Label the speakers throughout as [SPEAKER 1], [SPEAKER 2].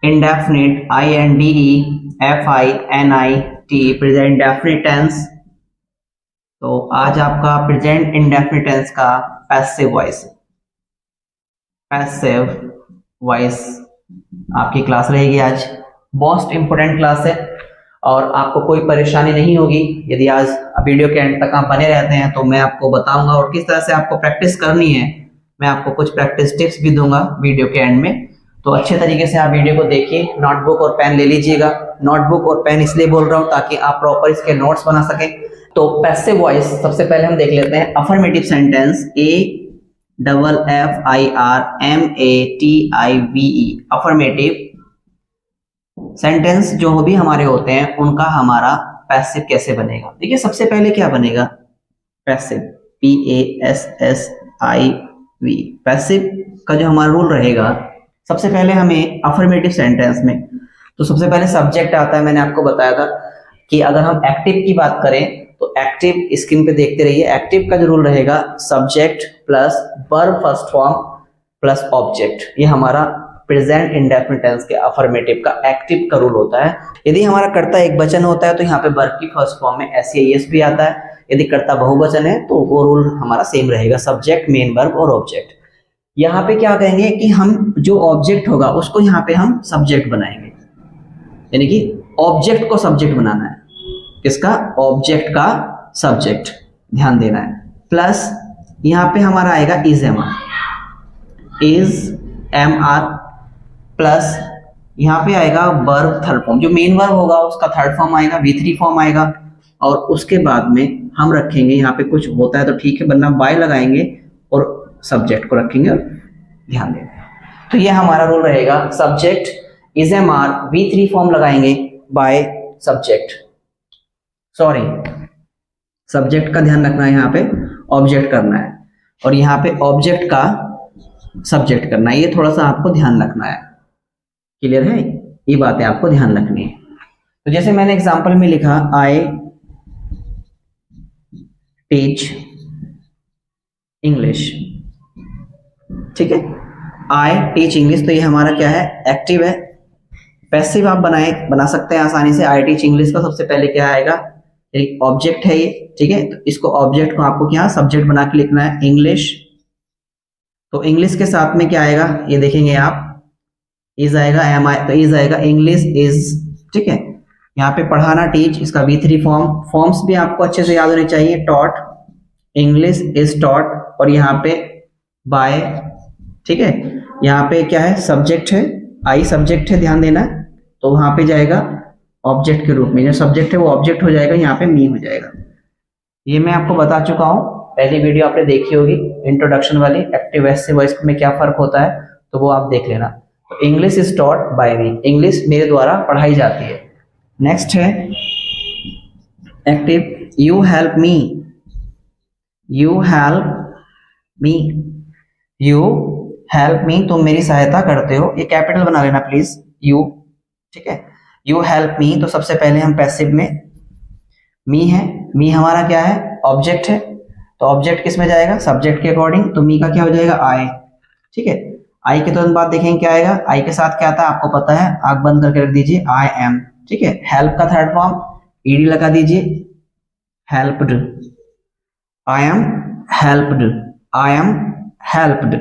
[SPEAKER 1] Indefinite INDEFINIT present indefinite tense. तो आज आपका प्रेजेंट इंडेफिनिट टेंस का पैसिव वॉइस आपकी क्लास रहेगी आज। मोस्ट इंपोर्टेंट क्लास है और आपको कोई परेशानी नहीं होगी यदि आज वीडियो के एंड तक आप बने रहते हैं। तो मैं आपको बताऊंगा और किस तरह से आपको प्रैक्टिस करनी है। मैं आपको कुछ प्रैक्टिस टिप्स भी दूंगा वीडियो के एंड में। तो अच्छे तरीके से आप वीडियो को देखिए। नोटबुक और पेन ले लीजिएगा। नोटबुक और पेन इसलिए बोल रहा हूँ ताकि आप प्रॉपर इसके नोट्स बना सकें। तो पैसिव वॉइस सबसे पहले हम देख लेते हैं। Affirmative sentence AFFIRMATIVE affirmative sentence जो भी हमारे होते हैं उनका हमारा पैसिव कैसे बनेगा। देखिए सबसे पहले क्या बनेगा पैसिव PASSIV। पैसिव का जो हमारा रूल रहेगा सबसे पहले हमें अफर्मेटिव सेंटेंस में तो सबसे पहले सब्जेक्ट आता है। मैंने आपको बताया था कि अगर हम एक्टिव की बात करें तो एक्टिव स्क्रीन पे देखते रहिए। एक्टिव का जो रूल रहेगा subject plus verb first form plus object. ये हमारा प्रेजेंट इंडेफिनिट टेंस के अफर्मेटिव का एक्टिव का रूल होता है। यदि हमारा कर्ता एक वचन होता है तो यहाँ पे वर्ब की फर्स्ट फॉर्म में SES भी आता है। यदि कर्ता बहुवचन है तो वो रूल हमारा सेम रहेगा, सब्जेक्ट मेन वर्ब और ऑब्जेक्ट। यहाँ पे क्या कहेंगे कि हम जो ऑब्जेक्ट होगा उसको यहाँ पे हम सब्जेक्ट बनाएंगे, यानी कि ऑब्जेक्ट को सब्जेक्ट बनाना है। किसका? ऑब्जेक्ट का सब्जेक्ट, ध्यान देना है। प्लस यहाँ पे हमारा आएगा इज एम आर प्लस यहाँ पे आएगा वर्ब थर्ड फॉर्म। जो मेन वर्ब होगा उसका थर्ड फॉर्म आएगा, V3 फॉर्म आएगा। और उसके बाद में हम रखेंगे यहाँ पे कुछ होता है तो ठीक है, वरना बाय लगाएंगे और सब्जेक्ट को रखेंगे और ध्यान देंगे। तो ये हमारा रूल रहेगा subject is am are V3 form लगाएंगे बाय सब्जेक्ट, सॉरी सब्जेक्ट का ध्यान रखना है, यहाँ पे ऑब्जेक्ट करना है और यहाँ पे ऑब्जेक्ट का सब्जेक्ट करना है। ये थोड़ा सा आपको ध्यान रखना है। क्लियर है? ये बातें आपको ध्यान रखनी है। तो जैसे मैंने एग्जांपल में लिखा आई टीच इंग्लिश, ठीक है, आई टीच इंग्लिश। तो ये हमारा क्या है? एक्टिव है। पैसिव आप बना सकते हैं आसानी से। आई टीच इंग्लिश का सबसे पहले क्या आएगा? एक ऑब्जेक्ट है ये, ठीक है। तो इसको ऑब्जेक्ट को आपको क्या सब्जेक्ट बना के लिखना है, इंग्लिश। तो इंग्लिश के साथ में क्या आएगा ये देखेंगे आप, इज आएगा, एम आई, तो इज आएगा, इंग्लिश इज, ठीक है। यहाँ पे पढ़ाना टीच, इसका V3 फॉर्म्स भी आपको अच्छे से याद होने चाहिए। टॉट, इंग्लिश इज टॉट और यहाँ पे बाय, ठीक है। यहाँ पे क्या है? सब्जेक्ट है, आई सब्जेक्ट है, ध्यान देना। तो वहां पे जाएगा ऑब्जेक्ट के रूप में, जो सब्जेक्ट है वो ऑब्जेक्ट हो जाएगा, यहाँ पे मी हो जाएगा। ये मैं आपको बता चुका हूँ, पहली वीडियो आपने देखी होगी इंट्रोडक्शन वाली, एक्टिव पैसिव वॉइस में क्या फर्क होता है, तो वो आप देख लेना। तो English is taught by me, English मेरे द्वारा पढ़ाई जाती है। नेक्स्ट है active you help me, you help me, you help me, तुम मेरी सहायता करते हो। ये कैपिटल बना लेना प्लीज, यू, ठीक है। यू हेल्प मी, तो सबसे पहले हम पैसिव में मी है, मी हमारा क्या है? ऑब्जेक्ट है। तो ऑब्जेक्ट किस में जाएगा? सब्जेक्ट के अकॉर्डिंग। तो मी का क्या हो जाएगा? आई, ठीक है। आई के तुरंत बाद देखेंगे क्या आएगा। आई के साथ क्या आता है आपको पता है, आंख बंद करके रख दीजिए, आई एम, ठीक है। हेल्प का थर्ड फॉर्म ईडी लगा दीजिए, helped, I am helped, I am helped,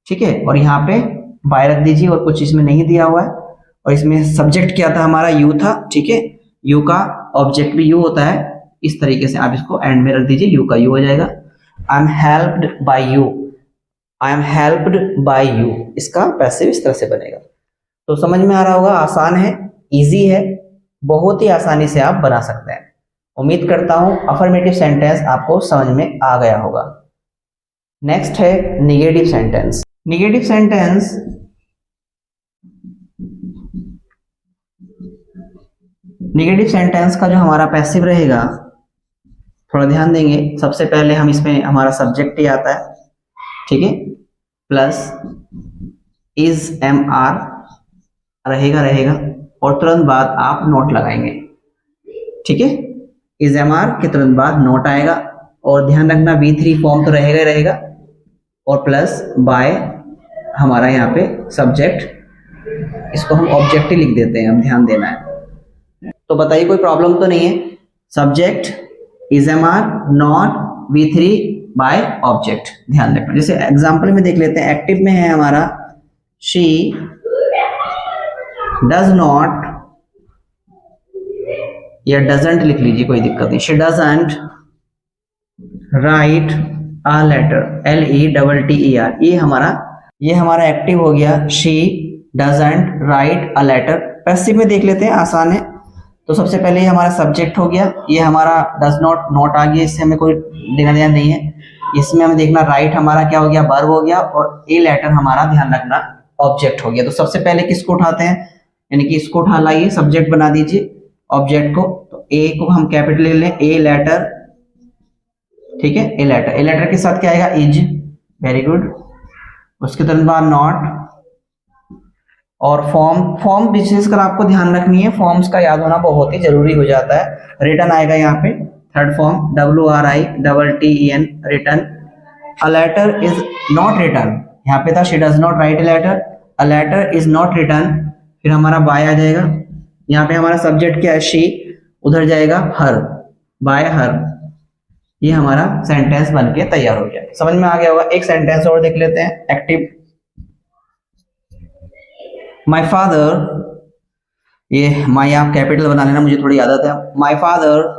[SPEAKER 1] ठीक है। और यहाँ पे बाय रख दीजिए और कुछ इसमें नहीं दिया हुआ है। और इसमें सब्जेक्ट क्या था हमारा? यू था, ठीक है। यू का ऑब्जेक्ट भी यू होता है। इस तरीके से आप इसको एंड में रख दीजिए, यू का यू हो जाएगा। I am helped by you, I am helped by you, इसका पैसिव इस तरह से बनेगा। तो समझ में आ रहा होगा, आसान है, इजी है, बहुत ही आसानी से आप बना सकते हैं। उम्मीद करता हूं अफर्मेटिव सेंटेंस आपको समझ में आ गया होगा। नेक्स्ट है निगेटिव सेंटेंस। निगेटिव सेंटेंस का जो हमारा पैसिव रहेगा, थोड़ा ध्यान देंगे। सबसे पहले हम इसमें हमारा सब्जेक्ट ही आता है, ठीक है, प्लस इज एम आर रहेगा और तुरंत बाद आप नोट लगाएंगे, ठीक है। इज एम आर के तुरंत बाद नोट आएगा और ध्यान रखना V3 फॉर्म तो रहेगा ही रहेगा और प्लस बाय हमारा यहाँ पे सब्जेक्ट इसको हम ऑब्जेक्ट ही लिख देते हैं, हम ध्यान देना है। तो बताइए कोई प्रॉब्लम तो नहीं है। Subject is am are not V3 by object, ध्यान रखना। जैसे एग्जांपल में देख लेते हैं, एक्टिव में है हमारा शी डज नॉट, या डजंट लिख लीजिए, कोई दिक्कत नहीं। She doesn't write a letter, LETTER, ये हमारा एक्टिव हो गया। She doesn't write a letter. Passive में देख लेते हैं, आसान है। तो सबसे पहले ये हमारा सब्जेक्ट हो गया, ये हमारा डज नॉट नॉट आ गया, इससे हमें कोई देना देना नहीं है। इसमें हमें देखना राइट हमारा क्या हो गया, वर्ब हो गया, और ए लेटर हमारा ध्यान रखना ऑब्जेक्ट हो गया। तो सबसे पहले किसको उठाते हैं, यानी कि इसको उठा लाइए, सब्जेक्ट बना दीजिए ऑब्जेक्ट को। तो ए को हम कैपिटल ले लें, ए लेटर, ठीक है, ए लेटर। ए लेटर के साथ क्या आएगा, इज, वेरी गुड। उसके तुरंत बाद नॉट, और फॉर्म विशेषकर आपको ध्यान रखनी है, फॉर्म्स का याद होना बहुत ही जरूरी हो जाता है। रिटर्न आएगा यहाँ पे, third form WRITTEN, written. A letter is not written, यहाँ पे था she does not write a letter, a letter is not written. फिर हमारा बाय आ जाएगा, यहाँ पे हमारा सब्जेक्ट क्या है, शी, उधर जाएगा हर, बाय हर। ये हमारा सेंटेंस बन के तैयार हो गया। समझ में आ गया होगा। एक सेंटेंस और देख लेते हैं, एक्टिव। माई फादर, ये माई आप कैपिटल बना लेना, मुझे थोड़ी आदत है। My father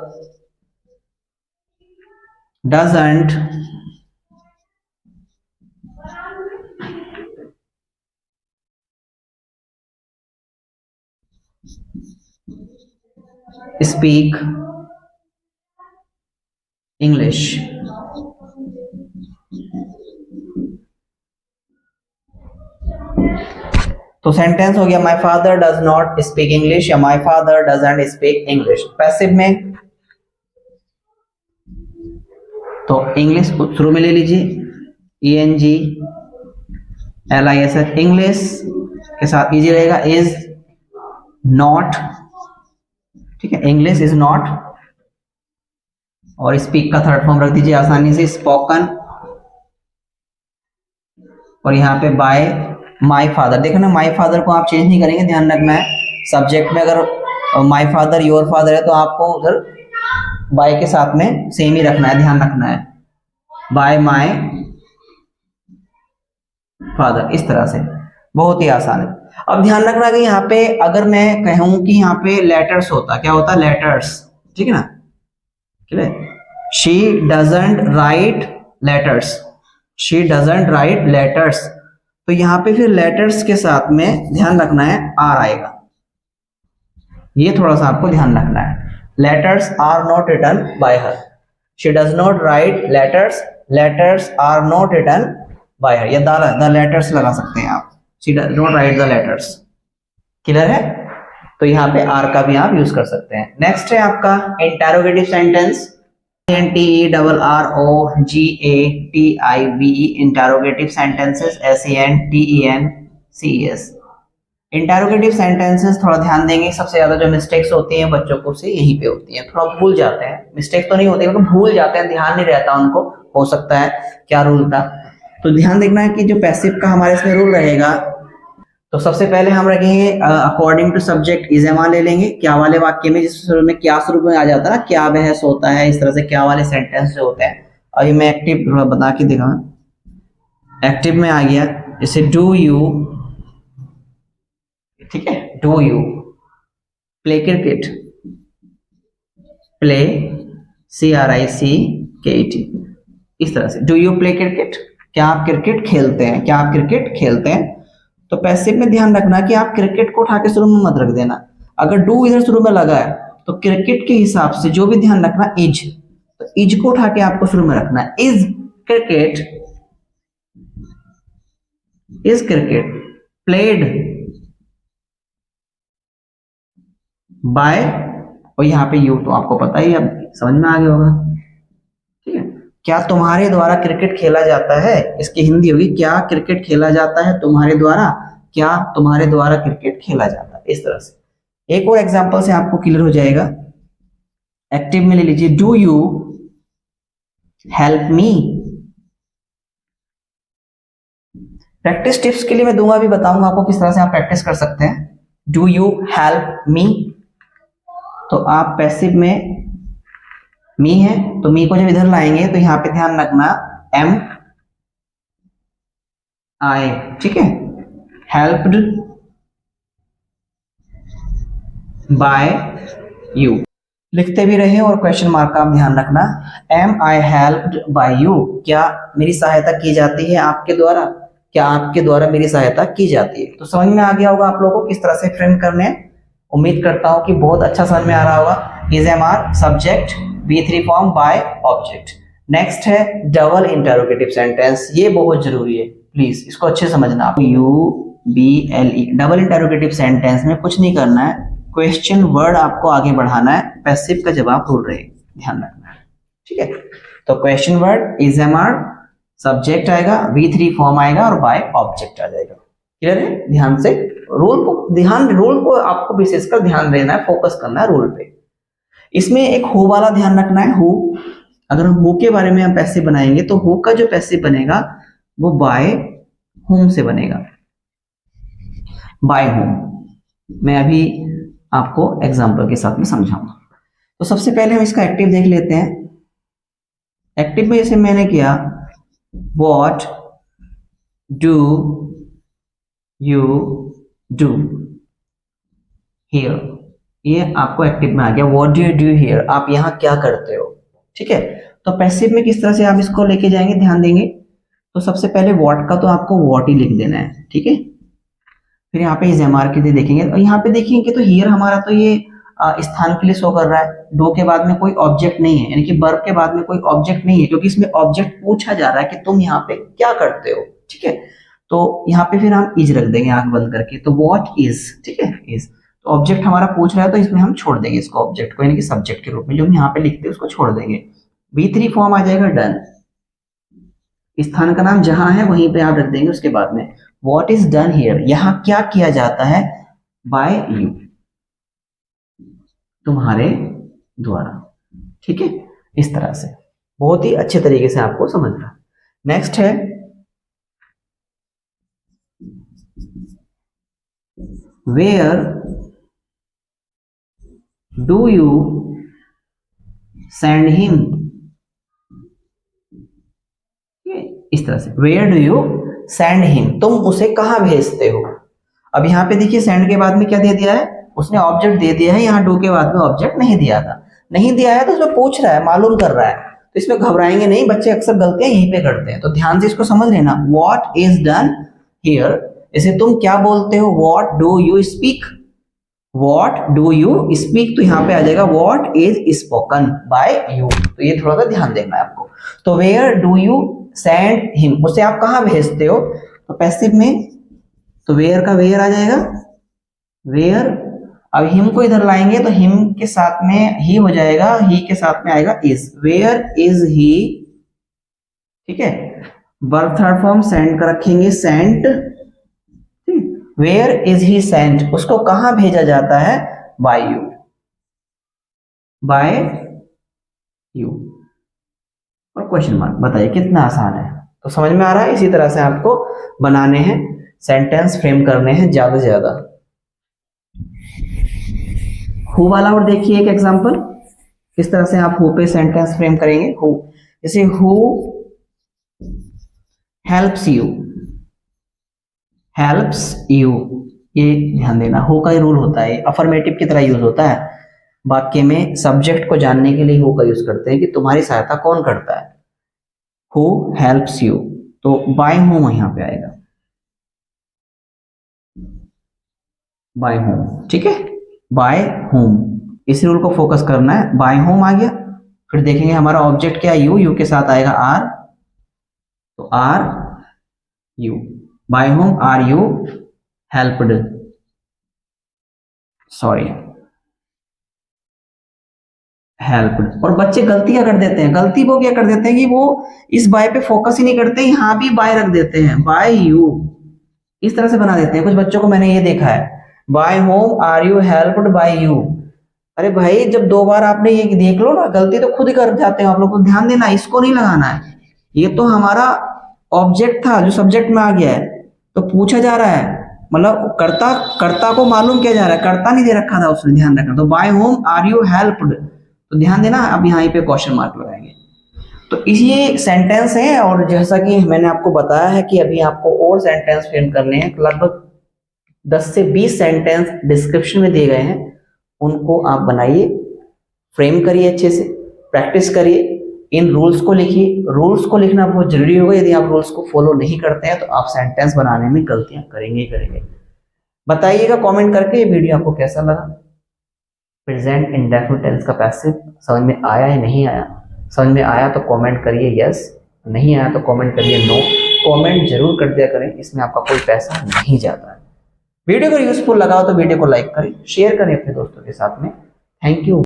[SPEAKER 1] doesn't speak English. तो सेंटेंस हो गया, my father does not speak English, या my father doesn't speak English. Passive में तो इंग्लिश शुरू में ले लीजिए, ENGLISH, इंग्लिश के साथ इजी रहेगा, इज नॉट, ठीक है, इंग्लिश इज नॉट। और स्पीक का थर्ड फॉर्म रख दीजिए आसानी से, स्पोकन। और यहाँ पे बाय माय फादर, देखो ना, माय फादर को आप चेंज नहीं करेंगे, ध्यान रखना है। सब्जेक्ट में अगर माय फादर योर फादर है तो आपको उधर बाय के साथ में सेम ही रखना है, ध्यान रखना है, बाय माय फादर, इस तरह से। बहुत ही आसान है। अब ध्यान रखना कि यहाँ पे अगर मैं कहूं कि यहाँ पे लेटर्स होता, क्या होता, लेटर्स, ठीक है ना, clear. She doesn't write letters, she doesn't write letters, तो यहाँ पे फिर लेटर्स के साथ में ध्यान रखना है आर आएगा, ये थोड़ा सा आपको ध्यान रखना है। Letters are not written by her, she does not write letters, letters are not written by her, या द लेटर्स लगा सकते हैं आप, she does not write the letters, clear है। तो यहाँ पे आर का भी आप यूज कर सकते हैं। नेक्स्ट है आपका interrogative sentence, INTERROGATIVE, interrogative sentences, SENTENCES। Interrogative sentences थोड़ा ध्यान देंगे, सबसे ज्यादा जो मिस्टेक्स होती हैं बच्चों को से यहीं पे होती हैं, थोड़ा भूल जाते हैं, मिस्टेक तो नहीं होती लेकिन भूल जाते हैं, ध्यान नहीं रहता उनको, हो सकता है क्या रूल था। तो ध्यान देखना है कि जो पैसिव का हमारे इसमें रूल रहेगा, तो सबसे पहले हम रखेंगे according to subject is am ले लेंगे, क्या वाले वाक्य में, जिस शुरू में क्या शुरू में आ जाता है ना, क्या बहस होता है, इस तरह से क्या वाले सेंटेंस जो होते हैं। और ये मैं एक्टिव थोड़ा बता के दिखा, एक्टिव में आ गया, जैसे डू यू, ठीक है, do you play cricket, play CRICKET, इस तरह से, डू यू प्ले क्रिकेट, क्या आप क्रिकेट खेलते हैं, क्या आप क्रिकेट खेलते हैं। तो पैसिव में ध्यान रखना कि आप क्रिकेट को उठा के शुरू में मत रख देना, अगर डू इधर शुरू में लगा है तो क्रिकेट के हिसाब से जो भी ध्यान रखना, इज, तो इज को उठा के आपको शुरू में रखना है, is cricket, is cricket played by, और यहाँ पे यू तो आपको पता ही, अब समझ में आ गया होगा, ठीक है। क्या तुम्हारे द्वारा क्रिकेट खेला जाता है, इसकी हिंदी होगी क्या क्रिकेट खेला जाता है तुम्हारे द्वारा, क्या तुम्हारे द्वारा क्रिकेट खेला जाता है, इस तरह से। एक और एग्जांपल से आपको क्लियर हो जाएगा, एक्टिव में ले लीजिए, do you help me, practice tips के लिए मैं दूंगा, भी बताऊंगा आपको किस तरह से आप प्रैक्टिस कर सकते हैं। डू यू हेल्प मी, तो आप पैसिव में मी है, तो मी को जब इधर लाएंगे तो यहां पे ध्यान रखना एम आई, ठीक है। हेल्प्ड बाय यू लिखते भी रहे और क्वेश्चन मार्क का आप ध्यान रखना। Am I helped by you, क्या मेरी सहायता की जाती है आपके द्वारा, क्या आपके द्वारा मेरी सहायता की जाती है। तो समझ में आ गया होगा आप लोगों को किस तरह से फ्रेम करने हैं। उम्मीद करता हूं कि बहुत अच्छा समझ में आ रहा होगा। इज एम आर सब्जेक्ट, बी3 फॉर्म बाय ऑब्जेक्ट। नेक्स्ट है डबल इंटरोगेटिव सेंटेंस, ये बहुत जरूरी है, प्लीज इसको अच्छे से समझना। आप UBLE डबल इंटरोगेटिव सेंटेंस में कुछ नहीं करना है, क्वेश्चन वर्ड आपको आगे बढ़ाना है, पैसिव का जवाब ढूंढ रहे, ध्यान रखना है, ठीक है। तो question word is am are, subject आएगा, V3 फॉर्म आएगा और बाय ऑब्जेक्ट आ जाएगा। क्लियर है? ध्यान से रूल को आपको विशेषकर ध्यान देना है, फोकस करना है रूल पे। इसमें एक हु वाला ध्यान रखना है। हु, अगर हम हु के बारे में हम पैसिव बनाएंगे तो हु का जो पैसिव बनेगा वो बाय होम से बनेगा, बाय होम। मैं अभी आपको एग्जांपल के साथ में समझाऊंगा। तो सबसे पहले हम इसका एक्टिव देख लेते हैं। एक्टिव में जैसे मैंने किया what do you do here, ये आपको एक्टिव में आ गया। What do you do here, आप यहाँ क्या करते हो, ठीक है। तो पैसिव में किस तरह से आप इसको लेके जाएंगे, ध्यान देंगे। तो सबसे पहले व्हाट का तो आपको व्हाट ही लिख देना है, ठीक है। फिर यहाँ पे इज एम आर के लिए देखेंगे, और यहाँ पे देखेंगे तो हियर हमारा तो ये स्थान के लिए शो कर रहा है। डू के बाद में कोई ऑब्जेक्ट नहीं है, यानी कि वर्ब के बाद में कोई ऑब्जेक्ट नहीं है, क्योंकि इसमें ऑब्जेक्ट पूछा जा रहा है कि तुम यहाँ पे क्या करते हो, ठीक है। तो यहाँ पे फिर हम इज रख देंगे आंख बंद करके, तो व्हाट इज, ठीक है, इज। तो ऑब्जेक्ट हमारा पूछ रहा है तो इसमें हम छोड़ देंगे इसको, ऑब्जेक्ट को, यानी कि सब्जेक्ट के रूप में जो हम यहाँ पे लिखते हैं उसको छोड़ देंगे। V3 फॉर्म आ जाएगा डन, स्थान का नाम जहां है वहीं पे आप रख देंगे उसके बाद में। व्हाट इज डन हियर, यहां क्या किया जाता है, बाय यू, तुम्हारे द्वारा, ठीक है। इस तरह से बहुत ही अच्छे तरीके से आपको समझना। नेक्स्ट है where do you send him, इस तरह से where do you send him, तुम उसे कहां भेजते हो। अब यहाँ पे देखिए सेंड के बाद में क्या दे दिया है, उसने ऑब्जेक्ट दे दिया है। यहाँ डू के बाद में ऑब्जेक्ट नहीं दिया था, नहीं दिया है तो उसमें पूछ रहा है, मालूम कर रहा है, तो इसमें घबराएंगे नहीं, बच्चे अक्सर गलतियां यहीं पे करते हैं। तो ध्यान से इसको समझ लेना। व्हाट इज डन हियर, इसे तुम क्या बोलते हो, what do you speak, what do you speak, तो यहाँ पे आ जाएगा what is spoken by you. तो ये थोड़ा सा ध्यान देना है आपको। तो where do you send him, उसे आप कहां भेजते हो, तो पैसिव में तो वेयर का वेयर आ जाएगा, वेयर। अब हिम को इधर लाएंगे तो हिम के साथ में ही हो जाएगा, ही के साथ में आएगा इज, वेयर इज ही, ठीक है। वर्ब थर्ड फॉर्म सेंड का रखेंगे, sent, where is he sent, उसको कहां भेजा जाता है, बाय यू, बाय यू, और क्वेश्चन मार्क। बताइए कितना आसान है। तो समझ में आ रहा है, इसी तरह से आपको बनाने हैं, सेंटेंस फ्रेम करने हैं ज्यादा से ज्यादा। हु वाला और देखिए एक एग्जांपल, किस तरह से आप हु पे सेंटेंस फ्रेम करेंगे। हु, जैसे who helps you, helps you, ये ध्यान देना। हु का ही रूल होता है, अफर्मेटिव की तरह यूज होता है वाक्य में। सब्जेक्ट को जानने के लिए हु का यूज करते हैं कि तुम्हारी सहायता कौन करता है। हु हेल्प्स यू, तो बाय होम यहां पे आएगा, बाय होम, ठीक है, बाय होम। इस रूल को फोकस करना है। बाय होम आ गया, फिर देखेंगे हमारा ऑब्जेक्ट क्या है, यू, यू के साथ आएगा आर, तो are you, by whom are you helped, sorry helped. और बच्चे गलती क्या कर देते हैं, गलती वो क्या कर देते हैं कि वो इस बाय पे फोकस ही नहीं करते, यहां भी बाय रख देते हैं, बाय यू, इस तरह से बना देते हैं। कुछ बच्चों को मैंने ये देखा है, by whom are you helped by you. अरे भाई जब दो बार आपने ये देख लो ना, गलती तो खुद ही कर जाते हैं आप लोग को, ध्यान देना, इसको नहीं लगाना है। ये तो हमारा ऑब्जेक्ट था जो सब्जेक्ट में आ गया है, तो पूछा जा रहा है, मतलब कर्ता को मालूम किया जा रहा है, कर्ता नहीं दे रखा था उसने, ध्यान रखना। तो by whom are you helped, तो ध्यान देना, अब यहाँ पे क्वेश्चन मार्क लगाएंगे। तो ये सेंटेंस है, और जैसा कि मैंने आपको बताया है कि अभी आपको और सेंटेंस फ्रेम करने हैं, लगभग 10 से 20 सेंटेंस डिस्क्रिप्शन में दिए गए हैं, उनको आप बनाइए, फ्रेम करिए, अच्छे से प्रैक्टिस करिए, इन रूल्स को लिखिए। रूल्स को लिखना बहुत जरूरी होगा, यदि आप रूल्स को फॉलो नहीं करते हैं तो आप सेंटेंस बनाने में गलतियां करेंगे ही करेंगे। बताइएगा कमेंट करके ये वीडियो आपको कैसा लगा। प्रेजेंट इंडेफिनिट टेंस का पैसिव समझ में आया या नहीं आया? समझ में आया तो कमेंट करिए यस, नहीं आया तो कमेंट करिए नो। कमेंट जरूर कर दिया करें, इसमें आपका कोई पैसा नहीं जाता है। वीडियो को यूजफुल लगा हो तो वीडियो को लाइक करें, शेयर करें अपने दोस्तों के साथ में। Thank you.